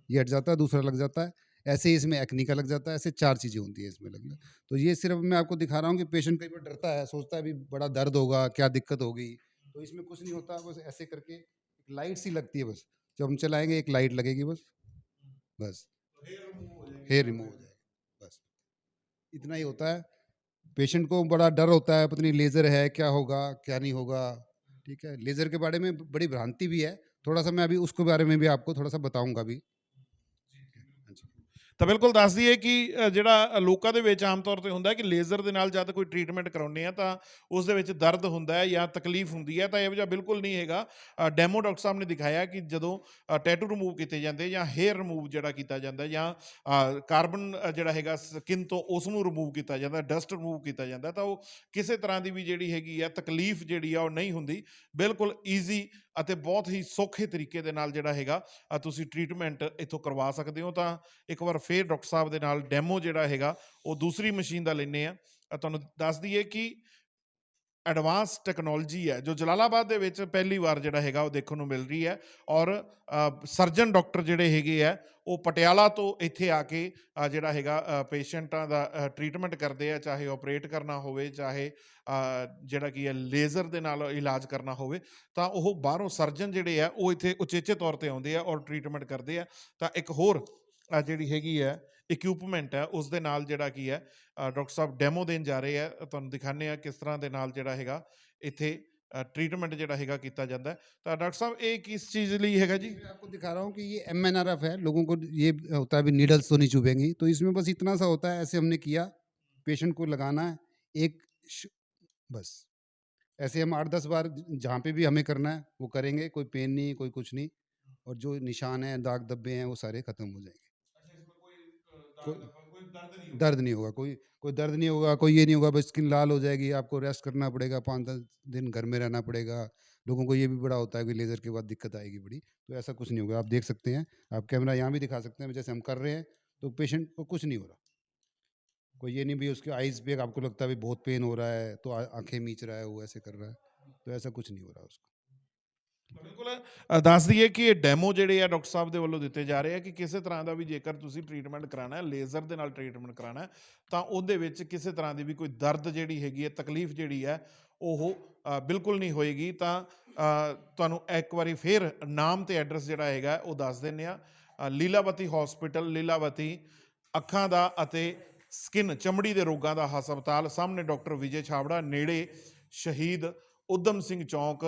Speaker 2: ये हट जाता है, दूसरा लग जाता है। ऐसे ही इसमें एक्नी का लग जाता है। ऐसे 4 चीज़ें होती है इसमें लगना। तो ये सिर्फ मैं आपको दिखा रहा हूँ कि पेशेंट कई बार डरता है, सोचता है भी बड़ा दर्द होगा, क्या दिक्कत होगी, तो इसमें कुछ नहीं होता। बस ऐसे करके एक लाइट सी लगती है, बस जब हम चलाएंगे एक लाइट लगेगी, बस बस हेयर रिमूव हो जाएगा। बस इतना ही होता है। पेशेंट को बड़ा डर होता है, पता नहीं लेज़र है, क्या होगा क्या नहीं होगा। ठीक है, लेज़र के बारे में बड़ी भ्रांति भी है, थोड़ा सा मैं अभी उसके बारे में भी आपको थोड़ा सा बताऊंगा भी।
Speaker 1: ਤਾਂ ਬਿਲਕੁਲ ਦੱਸ ਦਈਏ ਕਿ ਜਿਹੜਾ ਲੋਕਾਂ ਦੇ ਵਿੱਚ ਆਮ ਤੌਰ ਤੇ ਹੁੰਦਾ ਕਿ ਲੇਜ਼ਰ ਦੇ ਨਾਲ ਜਦ ਕੋਈ ਟ੍ਰੀਟਮੈਂਟ ਕਰਾਉਂਦੇ ਆ ਤਾਂ ਉਸ ਦੇ ਵਿੱਚ ਦਰਦ ਹੁੰਦਾ ਹੈ ਜਾਂ ਤਕਲੀਫ ਹੁੰਦੀ ਹੈ, ਤਾਂ ਇਹੋ ਜਿਹਾ ਬਿਲਕੁਲ ਨਹੀਂ ਹੈਗਾ। ਡੈਮੋ ਡਾਕਟਰ ਸਾਹਿਬ ਨੇ ਦਿਖਾਇਆ ਕਿ ਜਦੋਂ ਟੈਟੂ ਰਿਮੂਵ ਕੀਤੇ ਜਾਂਦੇ ਜਾਂ ਹੇਅਰ ਰਿਮੂਵ ਜਿਹੜਾ ਕੀਤਾ ਜਾਂਦਾ ਜਾਂ ਕਾਰਬਨ ਜਿਹੜਾ ਹੈਗਾ ਸਕਿਨ ਤੋਂ ਉਸ ਨੂੰ ਰਿਮੂਵ ਕੀਤਾ ਜਾਂਦਾ, ਡਸਟ ਰਿਮੂਵ ਕੀਤਾ ਜਾਂਦਾ, ਤਾਂ ਉਹ ਕਿਸੇ ਤਰ੍ਹਾਂ ਦੀ ਵੀ ਜਿਹੜੀ ਹੈਗੀ ਆ ਤਕਲੀਫ ਜਿਹੜੀ ਆ ਉਹ ਨਹੀਂ ਹੁੰਦੀ। ਬਿਲਕੁਲ ਈਜ਼ੀ ਅਤੇ ਬਹੁਤ ਹੀ ਸੌਖੇ ਤਰੀਕੇ ਦੇ ਨਾਲ ਜਿਹੜਾ ਹੈਗਾ ਤੁਸੀਂ ਟ੍ਰੀਟਮੈਂਟ ਇੱਥੋਂ ਕਰਵਾ ਸਕਦੇ ਹੋ। ਤਾਂ ਇੱਕ ਵਾਰ ਫੇਰ ਡਾਕਟਰ ਸਾਹਿਬ ਦੇ ਨਾਲ ਡੈਮੋ ਜਿਹੜਾ ਹੈਗਾ ਉਹ ਦੂਸਰੀ ਮਸ਼ੀਨ ਦਾ ਲੈਂਦੇ ਆ। ਤੁਹਾਨੂੰ ਦੱਸ ਦਈਏ ਕਿ ਐਡਵਾਂਸ ਟੈਕਨੋਲੋਜੀ ਹੈ ਜੋ ਜਲਾਲਾਬਾਦ ਦੇ ਵਿੱਚ ਪਹਿਲੀ ਵਾਰ ਜਿਹੜਾ ਹੈਗਾ ਉਹ ਦੇਖਣ ਨੂੰ ਮਿਲ ਰਹੀ ਹੈ। ਔਰ ਸਰਜਨ ਡਾਕਟਰ ਜਿਹੜੇ ਹੈਗੇ ਆ ਉਹ ਪਟਿਆਲਾ ਤੋਂ ਇੱਥੇ ਆ ਕੇ ਜਿਹੜਾ ਹੈਗਾ ਪੇਸ਼ੈਂਟਾਂ ਦਾ ਟ੍ਰੀਟਮੈਂਟ ਕਰਦੇ ਆ, ਚਾਹੇ ਆਪਰੇਟ ਕਰਨਾ ਹੋਵੇ, ਚਾਹੇ ਜਿਹੜਾ ਕੀ ਹੈ ਲੇਜ਼ਰ ਦੇ ਨਾਲ ਇਲਾਜ ਕਰਨਾ ਹੋਵੇ, ਤਾਂ ਉਹ ਬਾਹਰੋਂ ਸਰਜਨ ਜਿਹੜੇ ਆ ਉਹ ਇੱਥੇ ਉਚੇਚੇ ਤੌਰ ਤੇ ਆਉਂਦੇ ਆ ਔਰ ਟ੍ਰੀਟਮੈਂਟ ਕਰਦੇ ਆ। ਤਾਂ ਇੱਕ ਹੋਰ ਜਿਹੜੀ ਹੈਗੀ ਹੈ ਇਕਵਿਪਮੈਂਟ ਹੈ ਉਸ ਦੇ ਨਾਲ ਜਿਹੜਾ ਕੀ ਹੈ ਡਾਕਟਰ ਸਾਹਿਬ ਡੈਮੋ ਦੇਣ ਜਾ ਰਹੇ ਆ। ਤੁਹਾਨੂੰ ਦਿਖਾਉਂਦੇ ਆ ਕਿਸ ਤਰ੍ਹਾਂ ਦੇ ਨਾਲ ਜਿਹੜਾ ਹੈਗਾ ਇੱਥੇ ट्रीटमेंट ਜਿਹੜਾ ਹੈਗਾ ਕੀਤਾ ਜਾਂਦਾ ਹੈ। ਤਾਂ ਡਾਕਟਰ ਸਾਹਿਬ ਇਹ किस चीज़ ਲਈ हैगा जी?
Speaker 2: मैं आपको दिखा रहा हूँ कि ये MNRF है, लोगों को ये होता है, अभी नीडल्स तो नहीं चुभेंगी, तो इसमें बस इतना सा होता है, ऐसे हमने किया, पेशेंट को लगाना है बस ऐसे हम 8-10 बार जहाँ पे भी हमें करना है वो करेंगे, कोई पेन नहीं, कोई कुछ नहीं, और जो निशान हैं, दाग धब्बे हैं, वो सारे खत्म हो जाएंगे। दर्द नहीं होगा, कोई दर्द नहीं होगा, कोई ये नहीं होगा बस स्किन लाल हो जाएगी, आपको रेस्ट करना पड़ेगा, 5-10 दिन घर में रहना पड़ेगा। लोगों को ये भी बड़ा होता है कि लेज़र के बाद दिक्कत आएगी बड़ी, तो ऐसा कुछ नहीं होगा। आप देख सकते हैं, आप कैमरा यहाँ भी दिखा सकते हैं, जैसे हम कर रहे हैं तो पेशेंट को कुछ नहीं हो रहा। कोई ये नहीं भी उसके आइज़ पे आपको लगता है भी बहुत पेन हो रहा है तो आंखें मीच रहा है, वो ऐसे कर रहा है, तो ऐसा कुछ नहीं हो रहा उसको।
Speaker 1: ਬਿਲਕੁਲ ਦੱਸ ਦਈਏ ਕਿ ਇਹ ਡੈਮੋ ਜਿਹੜੇ ਆ ਡਾਕਟਰ ਸਾਹਿਬ ਦੇ ਵੱਲੋਂ ਦਿੱਤੇ ਜਾ ਰਹੇ ਆ ਕਿ ਕਿਸੇ ਤਰ੍ਹਾਂ ਦਾ ਵੀ ਜੇਕਰ ਤੁਸੀਂ ਟ੍ਰੀਟਮੈਂਟ ਕਰਾਉਣਾ ਹੈ, ਲੇਜ਼ਰ ਦੇ ਨਾਲ ਟ੍ਰੀਟਮੈਂਟ ਕਰਾਉਣਾ ਹੈ, ਤਾਂ ਉਹਦੇ ਵਿੱਚ ਕਿਸੇ ਤਰ੍ਹਾਂ ਦੀ ਵੀ ਕੋਈ ਦਰਦ ਜਿਹੜੀ ਹੈਗੀ ਹੈ, ਤਕਲੀਫ ਜਿਹੜੀ ਹੈ ਉਹ ਬਿਲਕੁਲ ਨਹੀਂ ਹੋਏਗੀ। ਤਾਂ ਤੁਹਾਨੂੰ ਇੱਕ ਵਾਰੀ ਫੇਰ ਨਾਮ ਤੇ ਐਡਰੈਸ ਜਿਹੜਾ ਹੈਗਾ ਉਹ ਦੱਸ ਦਿੰਦੇ ਆ। ਲੀਲਾਵਤੀ ਹਸਪੀਟਲ, ਲੀਲਾਵਤੀ ਅੱਖਾਂ ਦਾ ਅਤੇ ਸਕਿਨ ਚਮੜੀ ਦੇ ਰੋਗਾਂ ਦਾ ਹਸਪਤਾਲ, ਸਾਹਮਣੇ ਡਾਕਟਰ ਵਿਜੇ ਛਾਬੜਾ, ਨੇੜੇ ਸ਼ਹੀਦ ਉਦਮ ਸਿੰਘ ਚੌਂਕ,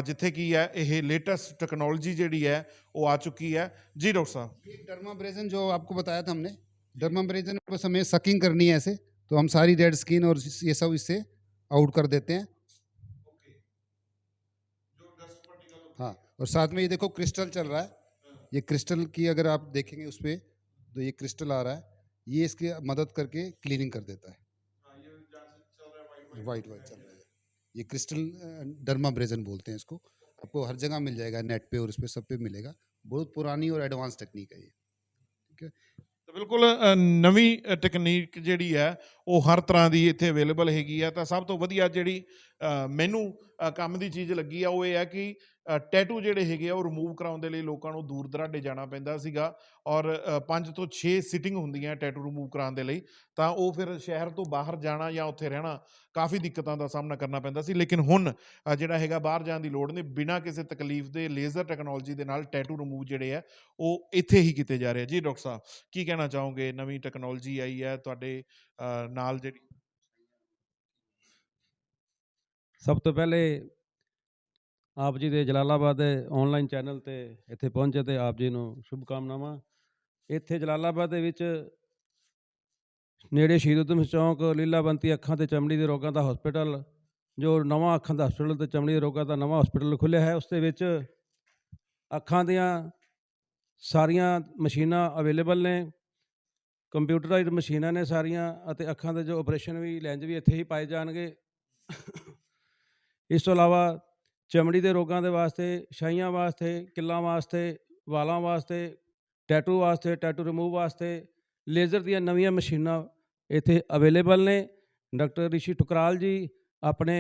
Speaker 1: ਜਿੱਥੇ ਕੀ ਹੈ ਇਹ लेटेस्ट टेक्नोलॉजी ਜਿਹੜੀ है वो आ चुकी है जी। डॉक्टर साहब
Speaker 2: ये डर्माब्रेजन जो आपको बताया था हमने, डर्माब्रेजन बस हमें सकिंग करनी है ऐसे, तो हम सारी डेड स्किन और ये सब इससे आउट कर देते हैं। हाँ, और साथ में ये देखो क्रिस्टल चल रहा है, ये क्रिस्टल की अगर आप देखेंगे उस पर तो ये क्रिस्टल आ रहा है, ये इसकी मदद करके क्लीनिंग कर देता है। वाइट वाइट चल रहा है, ये क्रिस्टल डर्माब्रेजन बोलते हैं इसको। आपको हर जगह मिल जाएगा, नेट पे और इस पे सब पे मिलेगा। बहुत पुरानी और एडवांस टेक्निक है ये, ठीक है।
Speaker 1: ਤਾਂ ਬਿਲਕੁਲ ਨਵੀਂ ਟੈਕਨੀਕ ਜਿਹੜੀ ਹੈ ਉਹ ਹਰ ਤਰ੍ਹਾਂ ਦੀ ਇੱਥੇ ਅਵੇਲੇਬਲ ਹੈਗੀ ਆ। ਤਾਂ ਸਭ ਤੋਂ ਵਧੀਆ ਜਿਹੜੀ ਮੈਨੂੰ ਕੰਮ ਦੀ ਚੀਜ਼ ਲੱਗੀ ਆ ਉਹ ਇਹ ਹੈ ਕਿ ਟੈਟੂ ਜਿਹੜੇ ਹੈਗੇ ਆ ਉਹ ਰਿਮੂਵ ਕਰਾਉਣ ਦੇ ਲਈ ਲੋਕਾਂ ਨੂੰ ਦੂਰ ਦਰਾਡੇ ਜਾਣਾ ਪੈਂਦਾ ਸੀਗਾ, ਔਰ 5 ਤੋਂ 6 ਸਿਟਿੰਗ ਹੁੰਦੀਆਂ ਟੈਟੂ ਰਿਮੂਵ ਕਰਾਉਣ ਦੇ ਲਈ। ਤਾਂ ਉਹ ਫਿਰ ਸ਼ਹਿਰ ਤੋਂ ਬਾਹਰ ਜਾਣਾ ਜਾਂ ਉੱਥੇ ਰਹਿਣਾ ਕਾਫੀ ਦਿੱਕਤਾਂ ਦਾ ਸਾਹਮਣਾ ਕਰਨਾ ਪੈਂਦਾ ਸੀ। ਲੇਕਿਨ ਹੁਣ ਜਿਹੜਾ ਹੈਗਾ ਬਾਹਰ ਜਾਣ ਦੀ ਲੋੜ ਨਹੀਂ, ਬਿਨਾਂ ਕਿਸੇ ਤਕਲੀਫ ਦੇ ਲੇਜ਼ਰ ਟੈਕਨੋਲੋਜੀ ਦੇ ਨਾਲ ਟੈਟੂ ਰਿਮੂਵ ਜਿਹੜੇ ਆ ਉਹ ਇੱਥੇ ਹੀ ਕੀਤੇ ਜਾ ਰਹੇ ਆ ਜੀ। ਡਾਕਟਰ ਸਾਹਿਬ ਕੀ ਕਹਿਣਾ ਚਾਹੋਗੇ? ਨਵੀਂ ਟੈਕਨੋਲੋਜੀ ਆਈ ਹੈ ਤੁਹਾਡੇ ਨਾਲ ਜਿਹੜੀ।
Speaker 5: ਸਭ ਤੋਂ ਪਹਿਲੇ ਆਪ ਜੀ ਦੇ ਜਲਾਲਾਬਾਦ ਦੇ ਔਨਲਾਈਨ ਚੈਨਲ ਤੇ ਇੱਥੇ ਪਹੁੰਚੇ ਤੇ ਆਪ ਜੀ ਨੂੰ ਸ਼ੁਭਕਾਮਨਾਵਾਂ। ਇੱਥੇ ਜਲਾਲਾਬਾਦ ਦੇ ਵਿੱਚ ਨੇੜੇ ਸ਼ਹੀਦ ਊਧਮ ਸਿੰਘ ਚੌਂਕ ਲੀਲਾਵੰਤੀ ਅੱਖਾਂ ਤੇ ਚਮੜੀ ਦੇ ਰੋਗਾਂ ਦਾ ਹਸਪੀਟਲ, ਜੋ ਨਵਾਂ ਅੱਖਾਂ ਦਾ ਹਸਪੀਟਲ ਤੇ ਚਮੜੀ ਦੇ ਰੋਗਾਂ ਦਾ ਨਵਾਂ ਹਸਪੀਟਲ ਖੁੱਲ੍ਹਿਆ ਹੈ, ਉਸ ਦੇ ਵਿੱਚ ਅੱਖਾਂ ਦੀਆਂ ਸਾਰੀਆਂ ਮਸ਼ੀਨਾਂ ਅਵੇਲੇਬਲ ਨੇ, ਕੰਪਿਊਟਰਾਈਜ਼ਡ ਮਸ਼ੀਨਾਂ ਨੇ ਸਾਰੀਆਂ, ਅਤੇ ਅੱਖਾਂ ਦੇ ਜੋ ਆਪਰੇਸ਼ਨ ਵੀ ਲੈਂਜ ਵੀ ਇੱਥੇ ਹੀ ਪਾਏ ਜਾਣਗੇ। ਇਸ ਤੋਂ ਇਲਾਵਾ ਚਮੜੀ ਦੇ ਰੋਗਾਂ ਦੇ ਵਾਸਤੇ, ਛਾਈਆਂ ਵਾਸਤੇ, ਕਿੱਲਾਂ ਵਾਸਤੇ, ਵਾਲਾਂ ਵਾਸਤੇ, ਟੈਟੂ ਵਾਸਤੇ, ਟੈਟੂ ਰਿਮੂਵ ਵਾਸਤੇ ਲੇਜ਼ਰ ਦੀਆਂ ਨਵੀਆਂ ਮਸ਼ੀਨਾਂ ਇੱਥੇ ਅਵੇਲੇਬਲ ਨੇ। ਡਾਕਟਰ ਰਿਸ਼ੀ ਠੁਕਰਾਲ ਜੀ ਆਪਣੇ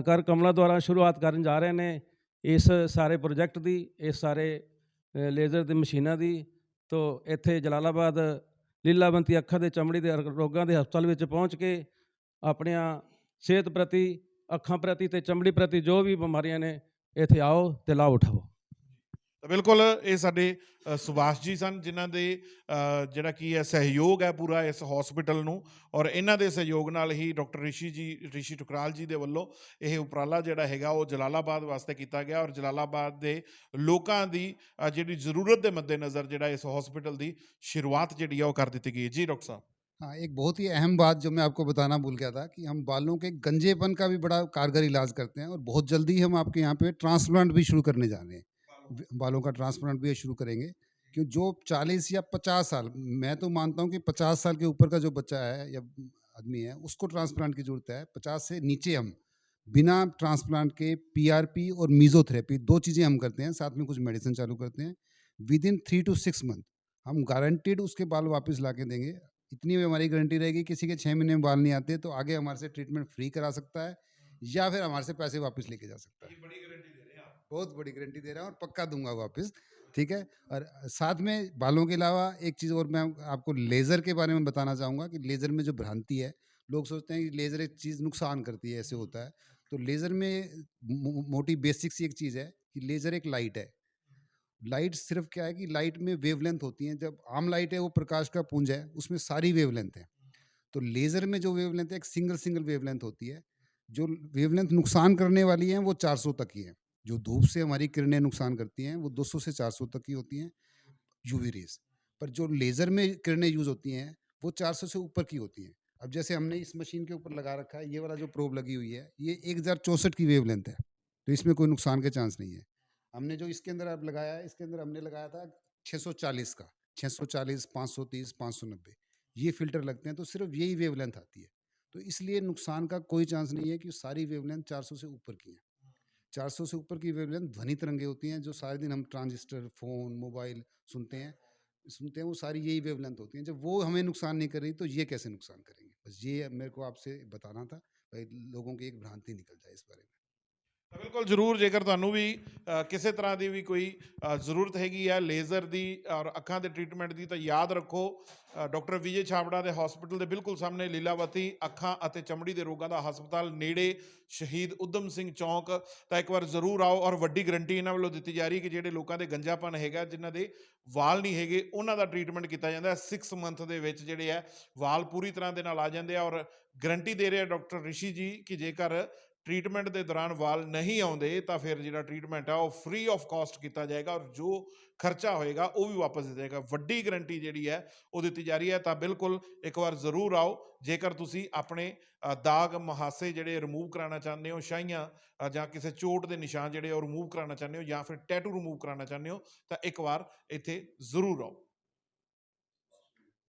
Speaker 5: ਕਰ ਕਮਲਾ ਦੁਆਰਾ ਸ਼ੁਰੂਆਤ ਕਰਨ ਜਾ ਰਹੇ ਨੇ ਇਸ ਸਾਰੇ ਪ੍ਰੋਜੈਕਟ ਦੀ, ਇਸ ਸਾਰੇ ਲੇਜ਼ਰ ਦੀ ਮਸ਼ੀਨਾਂ ਦੀ। ਤੋ ਇੱਥੇ ਜਲਾਲਾਬਾਦ ਲੀਲਾਵੰਤੀ ਅੱਖਾਂ ਦੇ ਚਮੜੀ ਦੇ ਰੋਗਾਂ ਦੇ ਹਸਪਤਾਲ ਵਿੱਚ ਪਹੁੰਚ ਕੇ ਆਪਣੀਆਂ ਸਿਹਤ ਪ੍ਰਤੀ, ਅੱਖਾਂ ਪ੍ਰਤੀ ਤੇ ਚਮੜੀ ਪ੍ਰਤੀ ਜੋ ਵੀ ਬਿਮਾਰੀਆਂ ਨੇ ਇੱਥੇ ਆਓ ਤੇ ਲਾਭ ਉਠਾਓ।
Speaker 1: ਤਾਂ ਬਿਲਕੁਲ ਇਹ ਸਾਡੇ ਸੁਭਾਸ਼ ਜੀ ਸਨ, ਜਿਨ੍ਹਾਂ ਦੇ ਜਿਹੜਾ ਕੀ ਹੈ ਸਹਿਯੋਗ ਹੈ ਪੂਰਾ ਇਸ ਹਸਪੀਟਲ ਨੂੰ, ਔਰ ਇਹਨਾਂ ਦੇ ਸਹਿਯੋਗ ਨਾਲ ਹੀ ਡਾਕਟਰ ਰਿਸ਼ੀ ਠੁਕਰਾਲ ਜੀ ਦੇ ਵੱਲੋਂ ਇਹ ਉਪਰਾਲਾ ਜਿਹੜਾ ਹੈਗਾ ਉਹ ਜਲਾਲਾਬਾਦ ਵਾਸਤੇ ਕੀਤਾ ਗਿਆ, ਔਰ ਜਲਾਲਾਬਾਦ ਦੇ ਲੋਕਾਂ ਦੀ ਜਿਹੜੀ ਜ਼ਰੂਰਤ ਦੇ ਮੱਦੇਨਜ਼ਰ ਜਿਹੜਾ ਇਸ ਹਸਪੀਟਲ ਦੀ ਸ਼ੁਰੂਆਤ ਜਿਹੜੀ ਆ ਉਹ ਕਰ ਦਿੱਤੀ ਗਈ ਜੀ। डॉक्टर साहब
Speaker 2: हाँ, एक बहुत ही अहम बात जो मैं आपको बताना भूल गया था कि हम बालों के गंजेपन का भी बड़ा कारगर इलाज करते हैं, और बहुत जल्दी हम आपके यहाँ पे ट्रांसप्लांट भी शुरू करने जा रहे हैं। बालों का ट्रांसप्लांट भी शुरू करेंगे, कि जो 40 या 50 साल, मैं तो मानता हूँ कि 50 साल के ऊपर का जो बच्चा है या आदमी है उसको ट्रांसप्लांट की ज़रूरत है। 50 से नीचे हम बिना ट्रांसप्लांट के पीआरपी और मीजोथेरेपी 2 चीज़ें हम करते हैं, साथ में कुछ मेडिसिन चालू करते हैं। विदिन 3 टू 6 मंथ हम गारंटीड उसके बाल वापस ला के देंगे। इतनी भी हमारी गारंटी रहेगी, किसी के 6 महीने में बाल नहीं आते तो आगे हमारे से ट्रीटमेंट फ्री करा सकता है या फिर हमारे से पैसे वापस लेके जा सकता है। बहुत बड़ी गारंटी दे रहा हूँ और पक्का दूंगा वापस, ठीक है। और साथ में बालों के अलावा एक चीज़ और मैं आपको लेज़र के बारे में बताना चाहूँगा कि लेज़र में जो भ्रांति है, लोग सोचते हैं कि लेज़र एक चीज़ नुकसान करती है, ऐसे होता है। तो लेज़र में मोटी बेसिक सी एक चीज़ है कि लेज़र एक लाइट है। लाइट सिर्फ क्या है कि लाइट में वेवलेंथ होती है। जब आम लाइट है वो प्रकाश का पुंज है, उसमें सारी वेवलेंथ है। तो लेज़र में जो वेवलेंथ है एक सिंगल वेवलेंथ होती है। जो वेवलेंथ नुकसान करने वाली है वो 400 तक ही है। जो धूप से हमारी किरणें नुकसान करती हैं वो 200 से 400 तक की होती हैं, यूवी रेज। पर जो लेज़र में किरणें यूज़ होती हैं वो 400 से ऊपर की होती हैं। अब जैसे हमने इस मशीन के ऊपर लगा रखा है, ये वाला जो प्रोब लगी हुई है, ये 1064 की वेवलेंथ है, तो इसमें कोई नुकसान के चांस नहीं है। हमने जो इसके अंदर अब लगाया है, इसके अंदर हमने लगाया था 640 का, 640, 530, 590 ये फ़िल्टर लगते हैं, तो सिर्फ यही वेवलेंथ आती है। तो इसलिए नुकसान का कोई चांस नहीं है कि सारी वेवलेंथ 400 से ऊपर की हैं। 400 से ऊपर की वेवलेंथ ध्वनि तरंगे होती हैं, जो सारे दिन हम ट्रांजिस्टर, फ़ोन, मोबाइल सुनते हैं वो सारी यही वेवलेंथ होती हैं। जब वो हमें नुकसान नहीं कर रही तो ये कैसे नुकसान करेंगे? बस ये मेरे को आपसे बताना था, भाई लोगों की एक भ्रांति निकल जाए इस बारे में।
Speaker 1: ਤਾਂ ਬਿਲਕੁਲ ਜ਼ਰੂਰ, ਜੇਕਰ ਤੁਹਾਨੂੰ ਵੀ ਕਿਸੇ ਤਰ੍ਹਾਂ ਦੀ ਵੀ ਕੋਈ ਜ਼ਰੂਰਤ ਹੈਗੀ ਆ ਲੇਜ਼ਰ ਦੀ ਔਰ ਅੱਖਾਂ ਦੇ ਟ੍ਰੀਟਮੈਂਟ ਦੀ, ਤਾਂ ਯਾਦ ਰੱਖੋ ਡਾਕਟਰ ਵਿਜੇ ਛਾਬੜਾ ਦੇ ਹਸਪੀਟਲ ਦੇ ਬਿਲਕੁਲ ਸਾਹਮਣੇ ਲੀਲਾਵਤੀ ਅੱਖਾਂ ਅਤੇ ਚਮੜੀ ਦੇ ਰੋਗਾਂ ਦਾ ਹਸਪਤਾਲ, ਨੇੜੇ ਸ਼ਹੀਦ ਉਧਮ ਸਿੰਘ ਚੌਂਕ। ਤਾਂ ਇੱਕ ਵਾਰ ਜ਼ਰੂਰ ਆਓ। ਔਰ ਵੱਡੀ ਗਰੰਟੀ ਇਹਨਾਂ ਵੱਲੋਂ ਦਿੱਤੀ ਜਾ ਰਹੀ ਕਿ ਜਿਹੜੇ ਲੋਕਾਂ ਦੇ ਗੰਜਾਪਨ ਹੈਗਾ, ਜਿਨ੍ਹਾਂ ਦੇ ਵਾਲ ਨਹੀਂ ਹੈਗੇ, ਉਹਨਾਂ ਦਾ ਟ੍ਰੀਟਮੈਂਟ ਕੀਤਾ ਜਾਂਦਾ 6 ਮੰਥ ਦੇ ਵਿੱਚ ਜਿਹੜੇ ਹੈ ਵਾਲ ਪੂਰੀ ਤਰ੍ਹਾਂ ਦੇ ਨਾਲ ਆ ਜਾਂਦੇ ਆ। ਔਰ ਗਰੰਟੀ ਦੇ ਰਹੇ ਆ ਡਾਕਟਰ ਰਿਸ਼ੀ ਜੀ ਕਿ ਜੇਕਰ ਟ੍ਰੀਟਮੈਂਟ ਦੇ ਦੌਰਾਨ ਵਾਲ ਨਹੀਂ ਆਉਂਦੇ ਤਾਂ ਫਿਰ ਜਿਹੜਾ ਟ੍ਰੀਟਮੈਂਟ ਆ ਉਹ ਫ੍ਰੀ ਆਫ ਕਾਸਟ ਕੀਤਾ ਜਾਏਗਾ ਔਰ ਜੋ ਖਰਚਾ ਹੋਏਗਾ ਉਹ ਵੀ ਵਾਪਸ ਦਿੱਤਾ ਜਾਏਗਾ। ਵੱਡੀ ਗਰੰਟੀ ਜਿਹੜੀ ਹੈ ਉਹ ਦਿੱਤੀ ਜਾ ਰਹੀ ਹੈ। ਤਾਂ ਬਿਲਕੁਲ ਇੱਕ ਵਾਰ ਜ਼ਰੂਰ ਆਓ। ਜੇਕਰ ਤੁਸੀਂ ਆਪਣੇ ਦਾਗ, ਮੁਹਾਸੇ ਜਿਹੜੇ ਰਿਮੂਵ ਕਰਾਉਣਾ ਚਾਹੁੰਦੇ ਹੋ, ਛਾਈਆਂ ਜਾਂ ਕਿਸੇ ਚੋਟ ਦੇ ਨਿਸ਼ਾਨ ਜਿਹੜੇ ਉਹ ਰਿਮੂਵ ਕਰਾਉਣਾ ਚਾਹੁੰਦੇ ਹੋ, ਜਾਂ ਫਿਰ ਟੈਟੂ ਰਿਮੂਵ ਕਰਾਉਣਾ ਚਾਹੁੰਦੇ ਹੋ, ਤਾਂ ਇੱਕ ਵਾਰ ਇੱਥੇ ਜ਼ਰੂਰ ਆਓ।